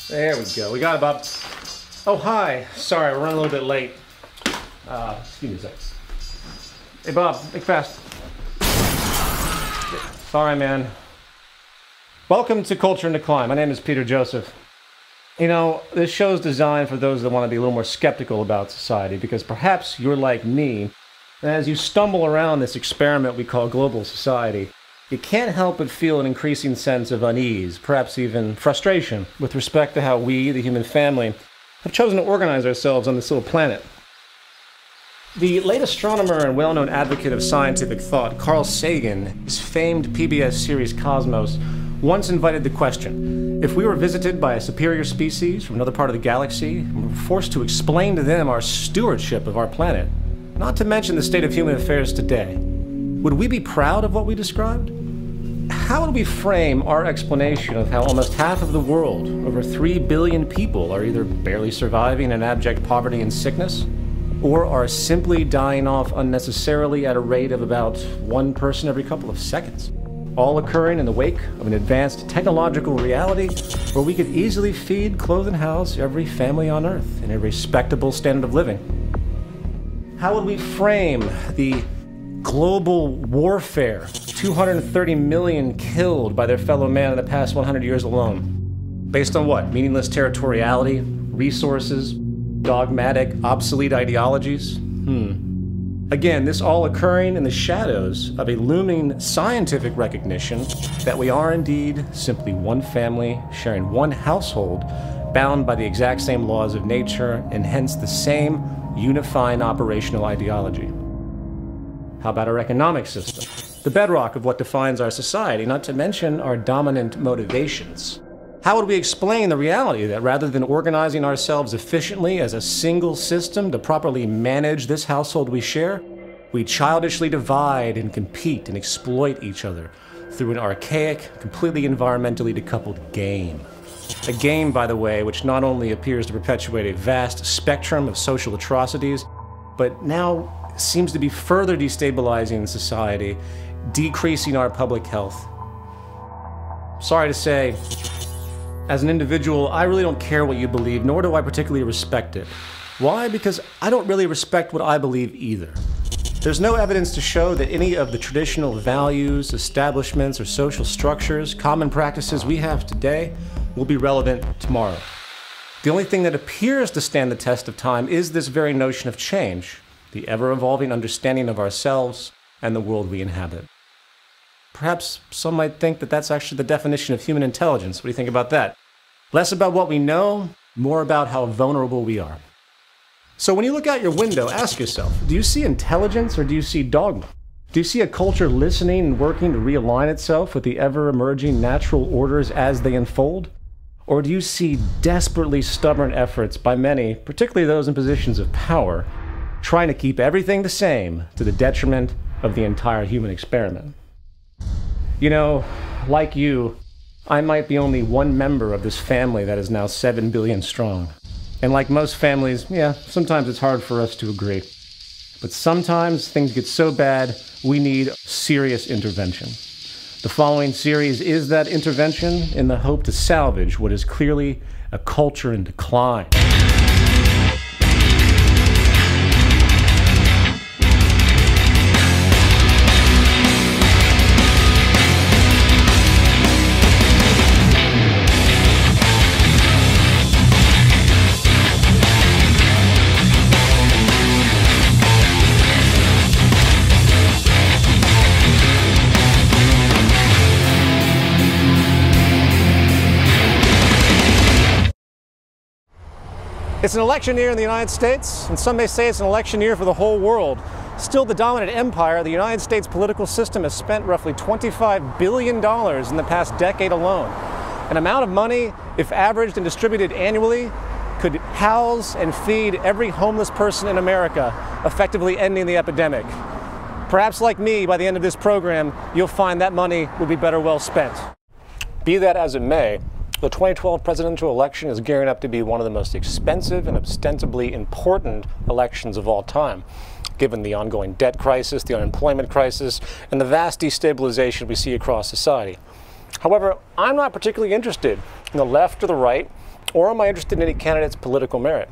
There we go. We got about... Oh, hi. Sorry, we're running a little bit late. Excuse me a sec. Hey, Bob, make fast. Sorry, man. Welcome to Culture in Decline. My name is Peter Joseph. You know, this show is designed for those that want to be a little more skeptical about society, because perhaps you're like me, and as you stumble around this experiment we call global society, you can't help but feel an increasing sense of unease, perhaps even frustration, with respect to how we, the human family, have chosen to organize ourselves on this little planet. The late astronomer and well-known advocate of scientific thought, Carl Sagan, his famed PBS series Cosmos, once invited the question: if we were visited by a superior species from another part of the galaxy, and were forced to explain to them our stewardship of our planet, not to mention the state of human affairs today, would we be proud of what we described? How would we frame our explanation of how almost half of the world, over 3 billion people, are either barely surviving in abject poverty and sickness, or are simply dying off unnecessarily at a rate of about one person every couple of seconds, all occurring in the wake of an advanced technological reality where we could easily feed, clothe, and house every family on Earth in a respectable standard of living? How would we frame the global warfare, 230 million killed by their fellow man in the past 100 years alone? Based on what? Meaningless territoriality, resources, dogmatic, obsolete ideologies? Again, this all occurring in the shadows of a looming scientific recognition that we are indeed simply one family, sharing one household, bound by the exact same laws of nature, and hence the same unifying operational ideology. How about our economic system? The bedrock of what defines our society, not to mention our dominant motivations. How would we explain the reality that rather than organizing ourselves efficiently as a single system to properly manage this household we share, we childishly divide and compete and exploit each other through an archaic, completely environmentally decoupled game? A game, by the way, which not only appears to perpetuate a vast spectrum of social atrocities, but now seems to be further destabilizing society, decreasing our public health. Sorry to say, as an individual, I really don't care what you believe, nor do I particularly respect it. Why? Because I don't really respect what I believe either. There's no evidence to show that any of the traditional values, establishments, or social structures, common practices we have today will be relevant tomorrow. The only thing that appears to stand the test of time is this very notion of change, the ever-evolving understanding of ourselves and the world we inhabit. Perhaps some might think that that's actually the definition of human intelligence. What do you think about that? Less about what we know, more about how vulnerable we are. So when you look out your window, ask yourself, do you see intelligence or do you see dogma? Do you see a culture listening and working to realign itself with the ever-emerging natural orders as they unfold? Or do you see desperately stubborn efforts by many, particularly those in positions of power, trying to keep everything the same to the detriment of the entire human experiment? You know, like you, I might be only one member of this family that is now 7 billion strong. And like most families, yeah, sometimes it's hard for us to agree. But sometimes things get so bad, we need serious intervention. The following series is that intervention in the hope to salvage what is clearly a culture in decline. It's an election year in the United States, and some may say it's an election year for the whole world. Still the dominant empire, the United States political system has spent roughly $25 billion in the past decade alone. An amount of money, if averaged and distributed annually, could house and feed every homeless person in America, effectively ending the epidemic. Perhaps like me, by the end of this program, you'll find that money would be better well spent. Be that as it may, the 2012 presidential election is gearing up to be one of the most expensive and ostensibly important elections of all time, given the ongoing debt crisis, the unemployment crisis, and the vast destabilization we see across society. However, I'm not particularly interested in the left or the right, or am I interested in any candidate's political merit.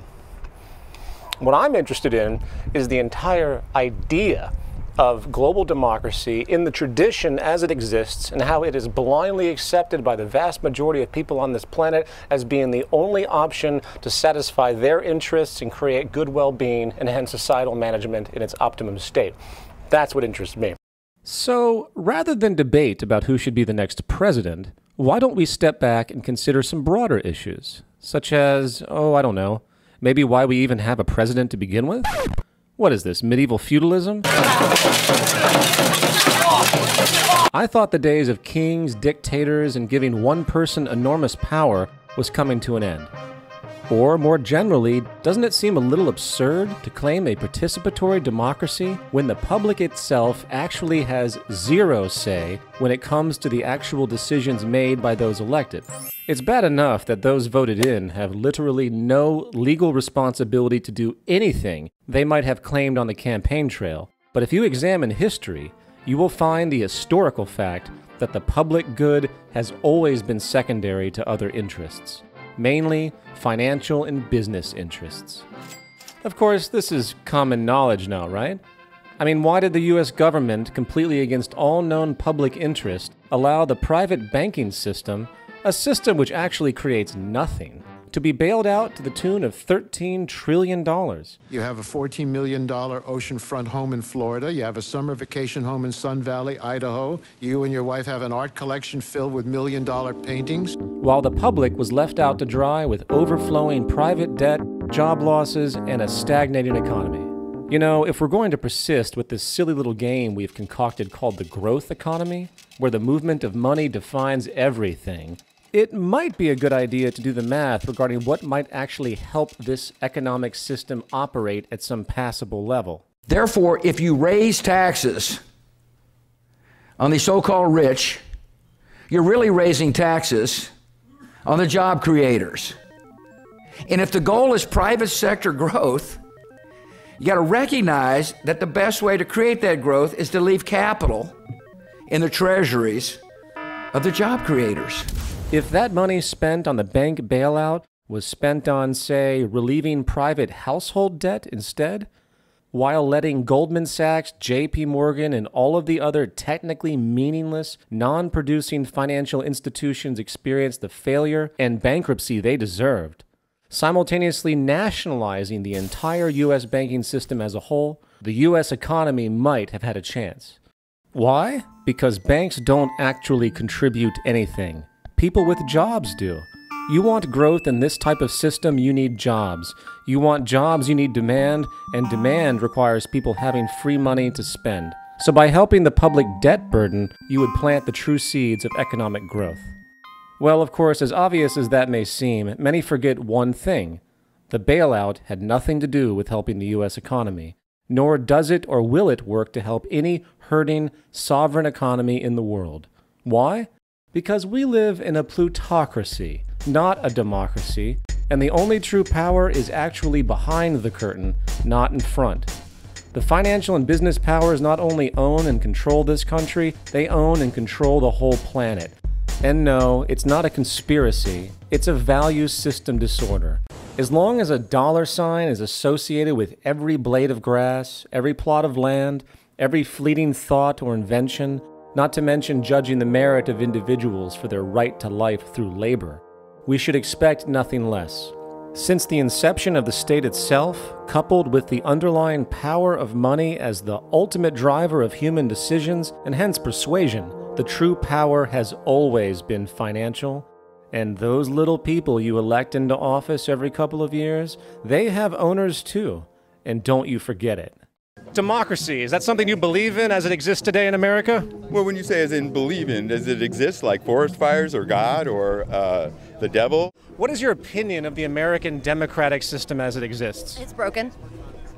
What I'm interested in is the entire idea of global democracy in the tradition as it exists and how it is blindly accepted by the vast majority of people on this planet as being the only option to satisfy their interests and create good well-being and hence societal management in its optimum state. That's what interests me. So, rather than debate about who should be the next president, why don't we step back and consider some broader issues, such as, I don't know, maybe why we even have a president to begin with? What is this, medieval feudalism? I thought the days of kings, dictators, and giving one person enormous power was coming to an end. Or, more generally, doesn't it seem a little absurd to claim a participatory democracy when the public itself actually has zero say when it comes to the actual decisions made by those elected? It's bad enough that those voted in have literally no legal responsibility to do anything they might have claimed on the campaign trail. But if you examine history, you will find the historical fact that the public good has always been secondary to other interests, mainly financial and business interests. Of course, this is common knowledge now, right? I mean, why did the US government, completely against all known public interest, allow the private banking system, a system which actually creates nothing, to be bailed out to the tune of $13 trillion? You have a $14 million oceanfront home in Florida. You have a summer vacation home in Sun Valley, Idaho. You and your wife have an art collection filled with million-dollar paintings. While the public was left out to dry with overflowing private debt, job losses, and a stagnating economy. You know, if we're going to persist with this silly little game we've concocted called the growth economy, where the movement of money defines everything, it might be a good idea to do the math regarding what might actually help this economic system operate at some passable level. Therefore, if you raise taxes on the so-called rich, you're really raising taxes on the job creators. And if the goal is private sector growth, you got to recognize that the best way to create that growth is to leave capital in the treasuries of the job creators. If that money spent on the bank bailout was spent on, say, relieving private household debt instead, while letting Goldman Sachs, JP Morgan, and all of the other technically meaningless, non-producing financial institutions experience the failure and bankruptcy they deserved, simultaneously nationalizing the entire U.S. banking system as a whole, the U.S. economy might have had a chance. Why? Because banks don't actually contribute anything. People with jobs do. You want growth in this type of system, you need jobs. You want jobs, you need demand, and demand requires people having free money to spend. So by helping the public debt burden, you would plant the true seeds of economic growth. Well, of course, as obvious as that may seem, many forget one thing. The bailout had nothing to do with helping the U.S. economy, nor does it or will it work to help any hurting, sovereign economy in the world. Why? Because we live in a plutocracy, not a democracy, and the only true power is actually behind the curtain, not in front. The financial and business powers not only own and control this country, they own and control the whole planet. And no, it's not a conspiracy, it's a value system disorder. As long as a dollar sign is associated with every blade of grass, every plot of land, every fleeting thought or invention, not to mention judging the merit of individuals for their right to life through labor, we should expect nothing less. Since the inception of the state itself, coupled with the underlying power of money as the ultimate driver of human decisions and hence persuasion, the true power has always been financial. And those little people you elect into office every couple of years, they have owners too. And don't you forget it. Democracy, is that something you believe in as it exists today in America? Well, when you say as in believe in, does it exist like forest fires or God or the devil? What is your opinion of the American democratic system as it exists? It's broken.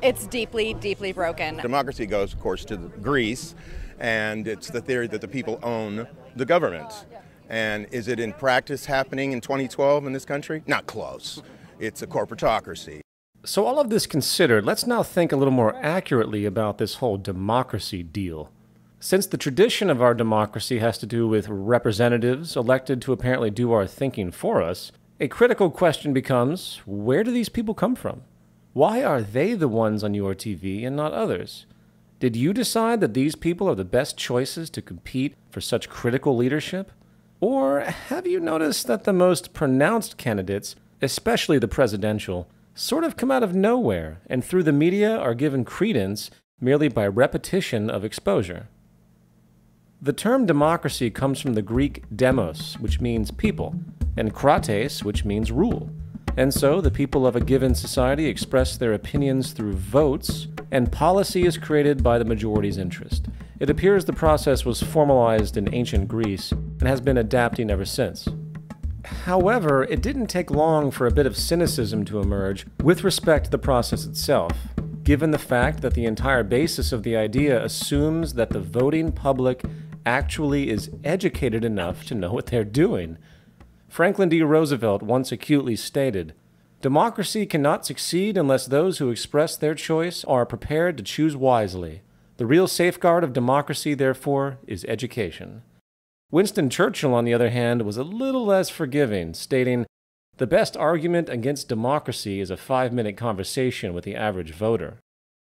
It's deeply, deeply broken. Democracy goes, of course, to Greece, and it's the theory that the people own the government. And is it in practice happening in 2012 in this country? Not close. It's a corporatocracy. So all of this considered, let's now think a little more accurately about this whole democracy deal. Since the tradition of our democracy has to do with representatives elected to apparently do our thinking for us, a critical question becomes, where do these people come from? Why are they the ones on your TV and not others? Did you decide that these people are the best choices to compete for such critical leadership? Or have you noticed that the most pronounced candidates, especially the presidential, sort of come out of nowhere and through the media are given credence merely by repetition of exposure? The term democracy comes from the Greek demos, which means people, and krates, which means rule. And so the people of a given society express their opinions through votes, and policy is created by the majority's interest. It appears the process was formalized in ancient Greece and has been adapting ever since. However, it didn't take long for a bit of cynicism to emerge with respect to the process itself, given the fact that the entire basis of the idea assumes that the voting public actually is educated enough to know what they're doing. Franklin D. Roosevelt once acutely stated, "Democracy cannot succeed unless those who express their choice are prepared to choose wisely. The real safeguard of democracy, therefore, is education." Winston Churchill, on the other hand, was a little less forgiving, stating, "The best argument against democracy is a 5-minute conversation with the average voter."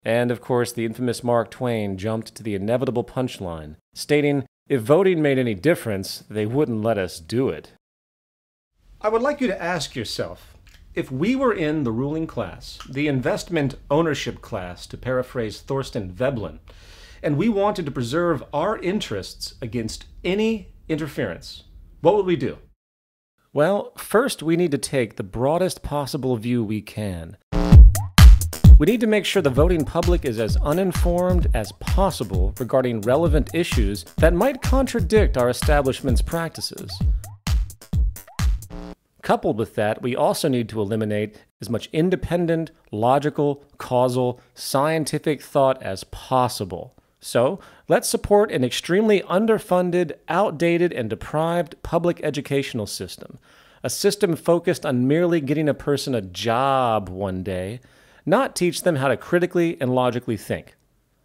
And, of course, the infamous Mark Twain jumped to the inevitable punchline, stating, "If voting made any difference, they wouldn't let us do it." I would like you to ask yourself, if we were in the ruling class, the investment ownership class, to paraphrase Thorstein Veblen, and we wanted to preserve our interests against any interference, what would we do? Well, first we need to take the broadest possible view we can. We need to make sure the voting public is as uninformed as possible regarding relevant issues that might contradict our establishment's practices. Coupled with that, we also need to eliminate as much independent, logical, causal, scientific thought as possible. So, let's support an extremely underfunded, outdated, and deprived public educational system. A system focused on merely getting a person a job one day, not teach them how to critically and logically think.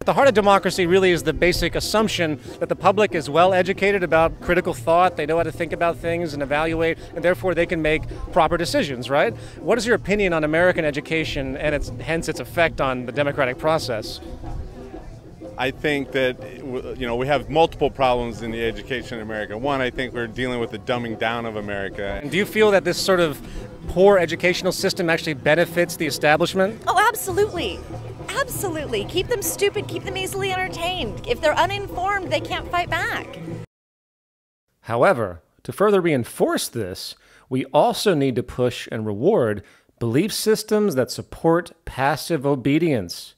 At the heart of democracy really is the basic assumption that the public is well educated about critical thought, they know how to think about things and evaluate, and therefore they can make proper decisions, right? What is your opinion on American education and hence its effect on the democratic process? I think that, we have multiple problems in the education in America. One, I think we're dealing with the dumbing down of America. And do you feel that this sort of poor educational system actually benefits the establishment? Oh, absolutely. Absolutely. Keep them stupid, keep them easily entertained. If they're uninformed, they can't fight back. However, to further reinforce this, we also need to push and reward belief systems that support passive obedience.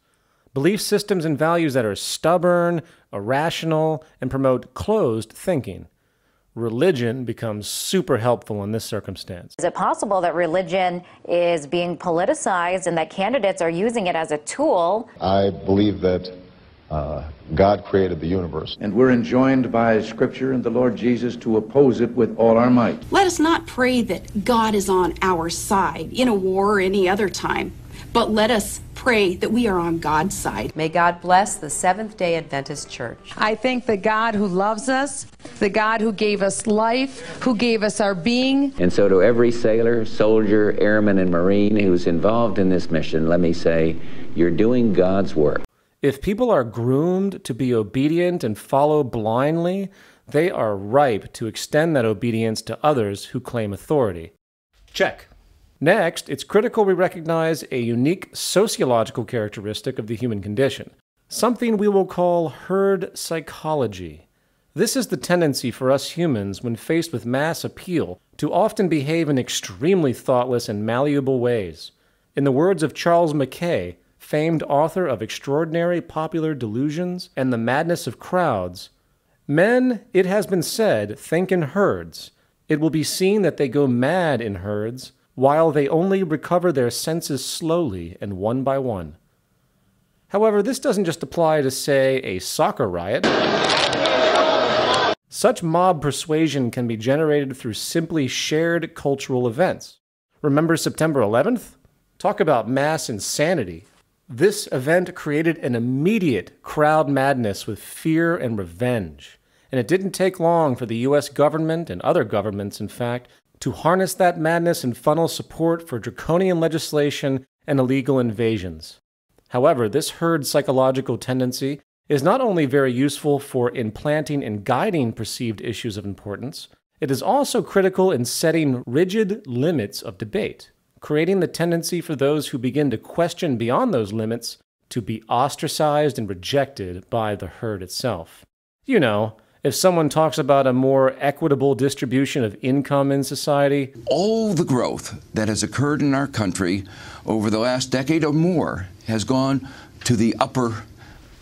Belief systems and values that are stubborn, irrational, and promote closed thinking. Religion becomes super helpful in this circumstance. Is it possible that religion is being politicized and that candidates are using it as a tool? I believe that God created the universe. And we're enjoined by Scripture and the Lord Jesus to oppose it with all our might. Let us not pray that God is on our side in a war or any other time, but let us pray that we are on God's side. May God bless the Seventh-day Adventist Church. I thank the God who loves us, the God who gave us life, who gave us our being. And so to every sailor, soldier, airman, and Marine who's involved in this mission, let me say, you're doing God's work. If people are groomed to be obedient and follow blindly, they are ripe to extend that obedience to others who claim authority. Check. Next, it's critical we recognize a unique sociological characteristic of the human condition, something we will call herd psychology. This is the tendency for us humans when faced with mass appeal to often behave in extremely thoughtless and malleable ways. In the words of Charles Mackay, famed author of Extraordinary Popular Delusions and the Madness of Crowds, men, it has been said, think in herds. It will be seen that they go mad in herds, while they only recover their senses slowly and one by one. However, this doesn't just apply to, say, a soccer riot. Such mob persuasion can be generated through simply shared cultural events. Remember September 11th? Talk about mass insanity. This event created an immediate crowd madness with fear and revenge. And it didn't take long for the U.S. government, and other governments in fact, to harness that madness and funnel support for draconian legislation and illegal invasions. However, this herd psychological tendency is not only very useful for implanting and guiding perceived issues of importance, it is also critical in setting rigid limits of debate, creating the tendency for those who begin to question beyond those limits to be ostracized and rejected by the herd itself. You know, if someone talks about a more equitable distribution of income in society, all the growth that has occurred in our country over the last decade or more has gone to the upper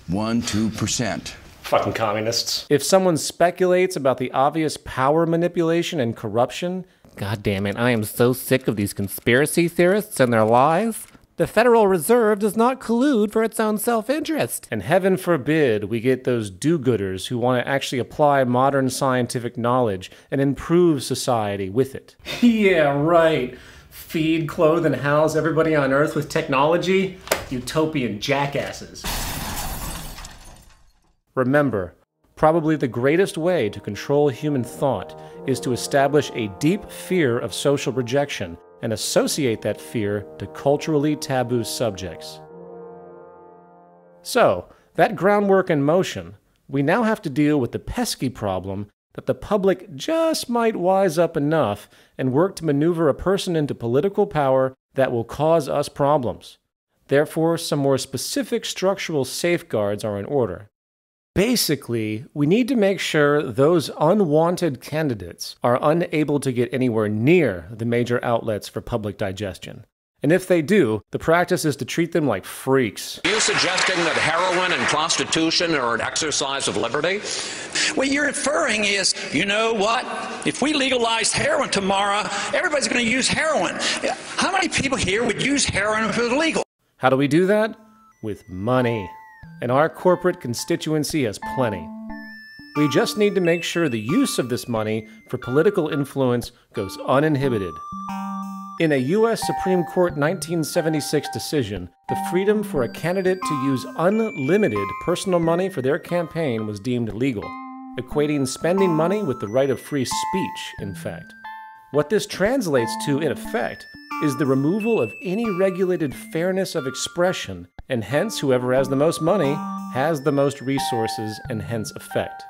1-2%. Fucking communists. If someone speculates about the obvious power manipulation and corruption, God damn it, I am so sick of these conspiracy theorists and their lies. The Federal Reserve does not collude for its own self-interest. And heaven forbid we get those do-gooders who want to actually apply modern scientific knowledge and improve society with it. Yeah, right. Feed, clothe, and house everybody on Earth with technology? Utopian jackasses. Remember, probably the greatest way to control human thought is to establish a deep fear of social rejection and associate that fear to culturally taboo subjects. So, that groundwork in motion, we now have to deal with the pesky problem that the public just might wise up enough and work to maneuver a person into political power that will cause us problems. Therefore, some more specific structural safeguards are in order. Basically, we need to make sure those unwanted candidates are unable to get anywhere near the major outlets for public digestion. And if they do, the practice is to treat them like freaks. Are you suggesting that heroin and prostitution are an exercise of liberty? What you're inferring is, you know what? If we legalized heroin tomorrow, everybody's going to use heroin. How many people here would use heroin if it was legal? How do we do that? With money. And our corporate constituency has plenty. We just need to make sure the use of this money for political influence goes uninhibited. In a U.S. Supreme Court 1976 decision, the freedom for a candidate to use unlimited personal money for their campaign was deemed legal, equating spending money with the right of free speech, in fact. What this translates to, in effect, is the removal of any regulated fairness of expression, and hence whoever has the most money has the most resources and hence effect.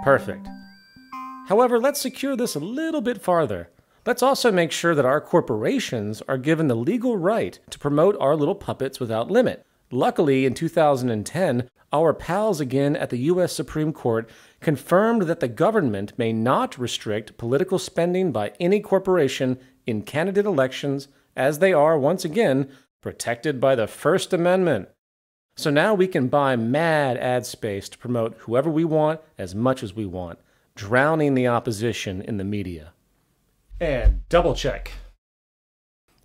Perfect. However, let's secure this a little bit farther. Let's also make sure that our corporations are given the legal right to promote our little puppets without limit. Luckily, in 2010, our pals again at the U.S. Supreme Court confirmed that the government may not restrict political spending by any corporation in candidate elections, as they are, once again, protected by the First Amendment. So now we can buy mad ad space to promote whoever we want as much as we want, drowning the opposition in the media. And double check.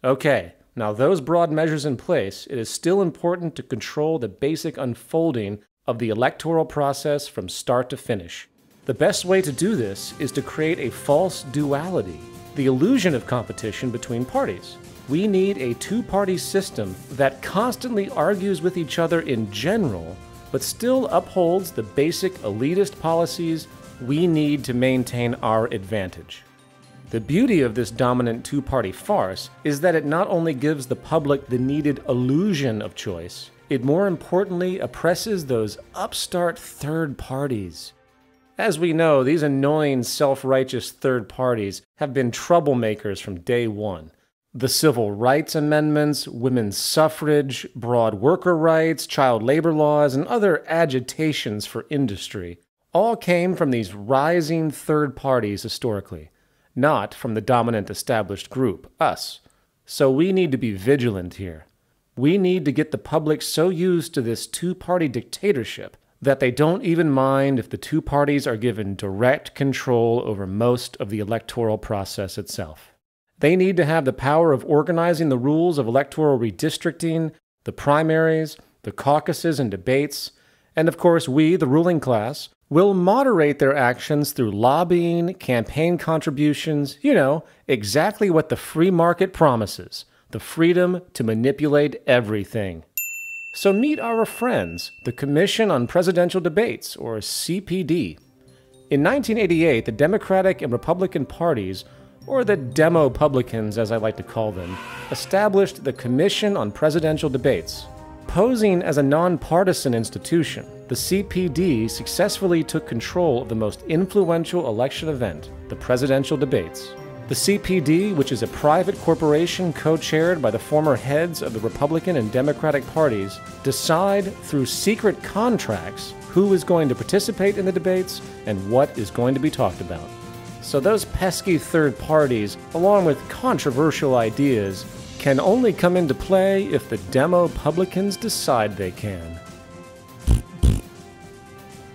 Okay, now those broad measures in place, it is still important to control the basic unfolding of the electoral process from start to finish. The best way to do this is to create a false duality, the illusion of competition between parties. We need a two-party system that constantly argues with each other in general, but still upholds the basic elitist policies we need to maintain our advantage. The beauty of this dominant two-party farce is that it not only gives the public the needed illusion of choice, it more importantly oppresses those upstart third parties. As we know, these annoying self-righteous third parties have been troublemakers from day one. The civil rights amendments, women's suffrage, broad worker rights, child labor laws, and other agitations for industry all came from these rising third parties historically, not from the dominant established group, us. So we need to be vigilant here. We need to get the public so used to this two-party dictatorship that they don't even mind if the two parties are given direct control over most of the electoral process itself. They need to have the power of organizing the rules of electoral redistricting, the primaries, the caucuses and debates, and of course we, the ruling class, will moderate their actions through lobbying, campaign contributions, exactly what the free market promises, the freedom to manipulate everything. So meet our friends, the Commission on Presidential Debates, or CPD. In 1988, the Democratic and Republican parties, or the Demo-Publicans as I like to call them, established the Commission on Presidential Debates. Posing as a nonpartisan institution, the CPD successfully took control of the most influential election event, the presidential debates. The CPD, which is a private corporation co-chaired by the former heads of the Republican and Democratic parties, decide through secret contracts who is going to participate in the debates and what is going to be talked about. So those pesky third parties, along with controversial ideas, can only come into play if the Demo-Publicans decide they can.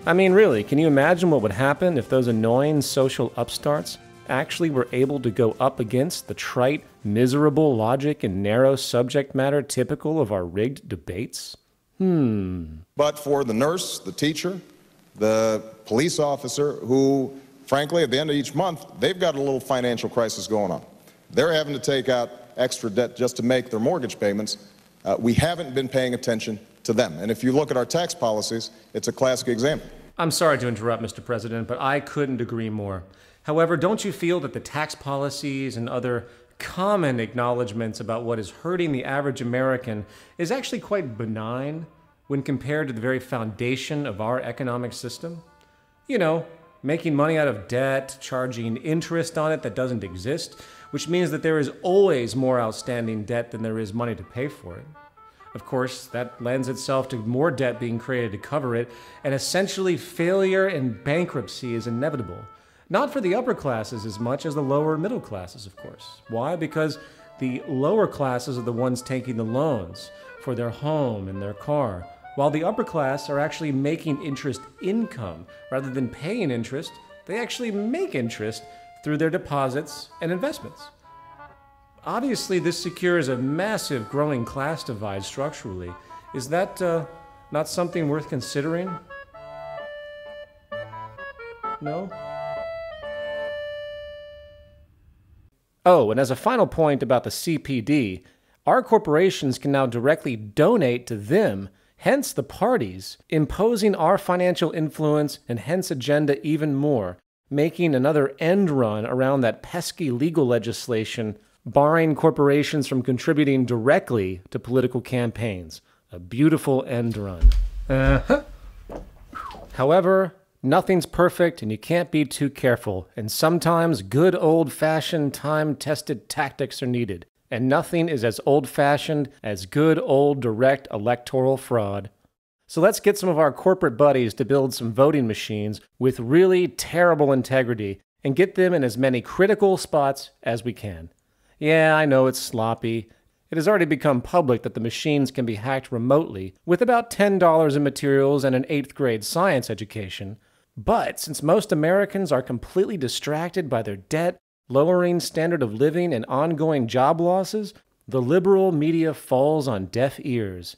I mean, really, can you imagine what would happen if those annoying social upstarts actually were able to go up against the trite, miserable logic and narrow subject matter typical of our rigged debates? But for the nurse, the teacher, the police officer who, frankly, at the end of each month, they've got a little financial crisis going on. They're having to take out extra debt just to make their mortgage payments. We haven't been paying attention to them. And if you look at our tax policies, it's a classic example. I'm sorry to interrupt, Mr. President, but I couldn't agree more. However, don't you feel that the tax policies and other common acknowledgments about what is hurting the average American is actually quite benign when compared to the very foundation of our economic system? You know, making money out of debt, charging interest on it that doesn't exist, which means that there is always more outstanding debt than there is money to pay for it. Of course, that lends itself to more debt being created to cover it, and essentially failure and bankruptcy is inevitable. Not for the upper classes as much as the lower middle classes, of course. Why? Because the lower classes are the ones taking the loans for their home and their car, while the upper class are actually making interest income. Rather than paying interest, they actually make interest through their deposits and investments. Obviously, this secures a massive growing class divide structurally. Is that not something worth considering? No? Oh, and as a final point about the CPD, our corporations can now directly donate to them, hence the parties, imposing our financial influence and hence agenda even more, making another end run around that pesky legal legislation barring corporations from contributing directly to political campaigns. A beautiful end run. However, nothing's perfect and you can't be too careful, and sometimes good old-fashioned time-tested tactics are needed, and nothing is as old-fashioned as good old direct electoral fraud. So let's get some of our corporate buddies to build some voting machines with really terrible integrity and get them in as many critical spots as we can. Yeah, I know it's sloppy. It has already become public that the machines can be hacked remotely with about $10 in materials and an 8th grade science education. But since most Americans are completely distracted by their debt, lowering standard of living, and ongoing job losses, the liberal media falls on deaf ears.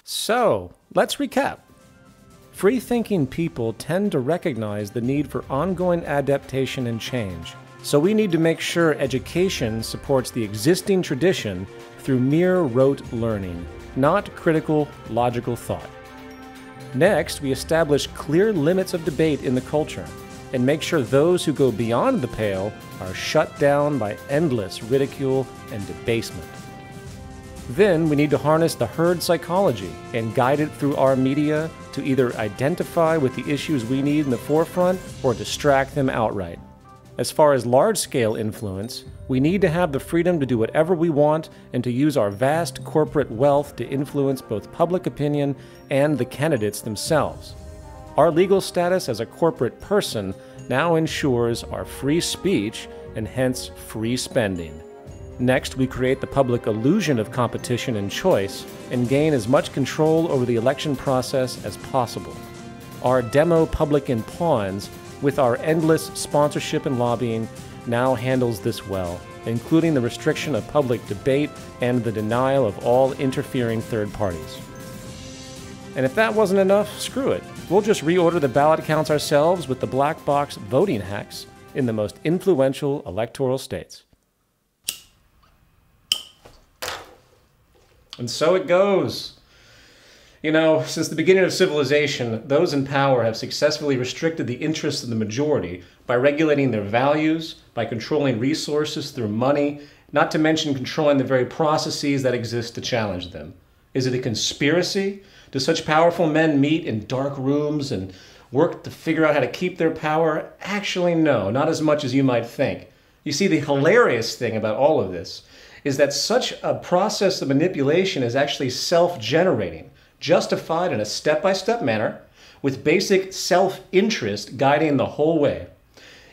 So, let's recap. Free-thinking people tend to recognize the need for ongoing adaptation and change. So we need to make sure education supports the existing tradition through mere rote learning, not critical, logical thought. Next, we establish clear limits of debate in the culture and make sure those who go beyond the pale are shut down by endless ridicule and debasement. Then we need to harness the herd psychology and guide it through our media to either identify with the issues we need in the forefront or distract them outright. As far as large-scale influence, we need to have the freedom to do whatever we want and to use our vast corporate wealth to influence both public opinion and the candidates themselves. Our legal status as a corporate person now ensures our free speech and hence free spending. Next, we create the public illusion of competition and choice and gain as much control over the election process as possible. Our Demo-Publican pawns, with our endless sponsorship and lobbying, now handles this well, including the restriction of public debate and the denial of all interfering third parties. And if that wasn't enough, screw it. We'll just reorder the ballot counts ourselves with the black box voting hacks in the most influential electoral states. And so it goes. You know, since the beginning of civilization, those in power have successfully restricted the interests of the majority by regulating their values, by controlling resources through money, not to mention controlling the very processes that exist to challenge them. Is it a conspiracy? Do such powerful men meet in dark rooms and work to figure out how to keep their power? Actually, no, not as much as you might think. You see, the hilarious thing about all of this is that such a process of manipulation is actually self-generating, justified in a step-by-step manner, with basic self-interest guiding the whole way.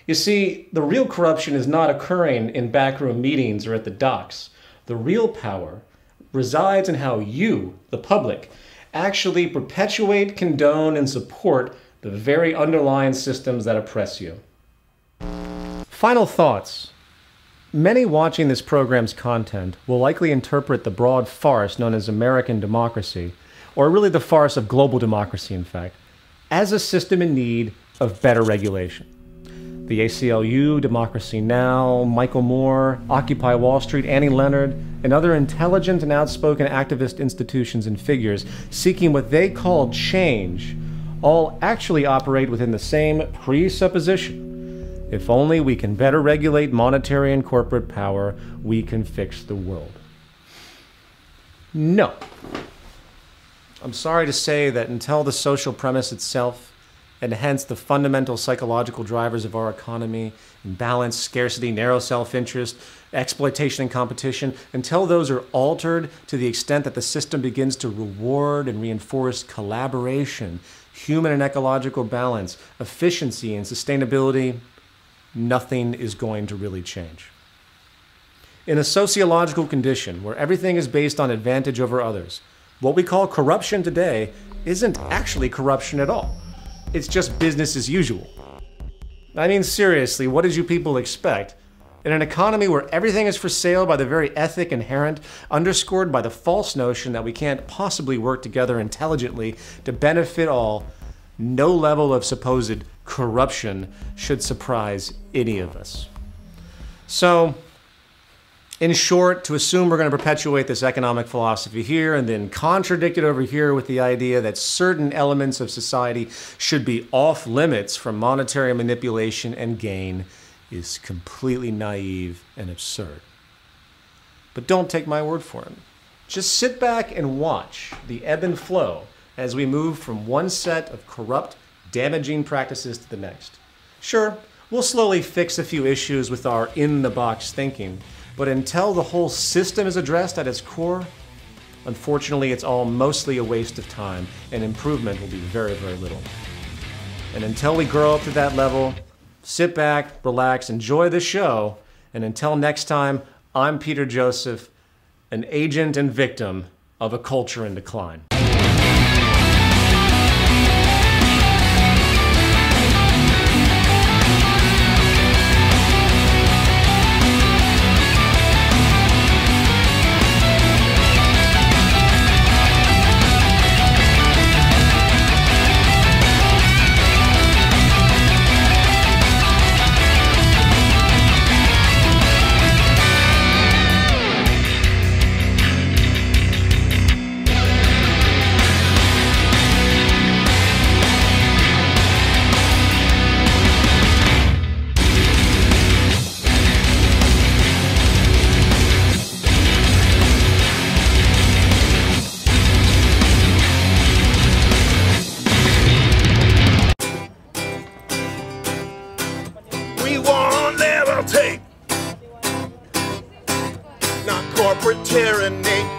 You see, the real corruption is not occurring in backroom meetings or at the docks. The real power resides in how you, the public, actually perpetuate, condone, and support the very underlying systems that oppress you. Final thoughts. Many watching this program's content will likely interpret the broad farce known as American democracy, or really the farce of global democracy, in fact, as a system in need of better regulation. The ACLU, Democracy Now!, Michael Moore, Occupy Wall Street, Annie Leonard, and other intelligent and outspoken activist institutions and figures seeking what they call change all actually operate within the same presupposition. If only we can better regulate monetary and corporate power, we can fix the world. No. I'm sorry to say that until the social premise itself, and hence the fundamental psychological drivers of our economy, imbalance, scarcity, narrow self-interest, exploitation and competition, until those are altered to the extent that the system begins to reward and reinforce collaboration, human and ecological balance, efficiency and sustainability, nothing is going to really change. In a sociological condition where everything is based on advantage over others, what we call corruption today isn't actually corruption at all. It's just business as usual. I mean, seriously, what did you people expect? In an economy where everything is for sale by the very ethic inherent, underscored by the false notion that we can't possibly work together intelligently to benefit all, no level of supposed corruption should surprise any of us. So, in short, to assume we're going to perpetuate this economic philosophy here and then contradict it over here with the idea that certain elements of society should be off limits from monetary manipulation and gain is completely naive and absurd. But don't take my word for it. Just sit back and watch the ebb and flow as we move from one set of corrupt, damaging practices to the next. Sure, we'll slowly fix a few issues with our in-the-box thinking, but until the whole system is addressed at its core, unfortunately, it's all mostly a waste of time, and improvement will be very, very little. And until we grow up to that level, sit back, relax, enjoy the show, and until next time, I'm Peter Joseph, an agent and victim of a culture in decline. Take, not corporate tyranny.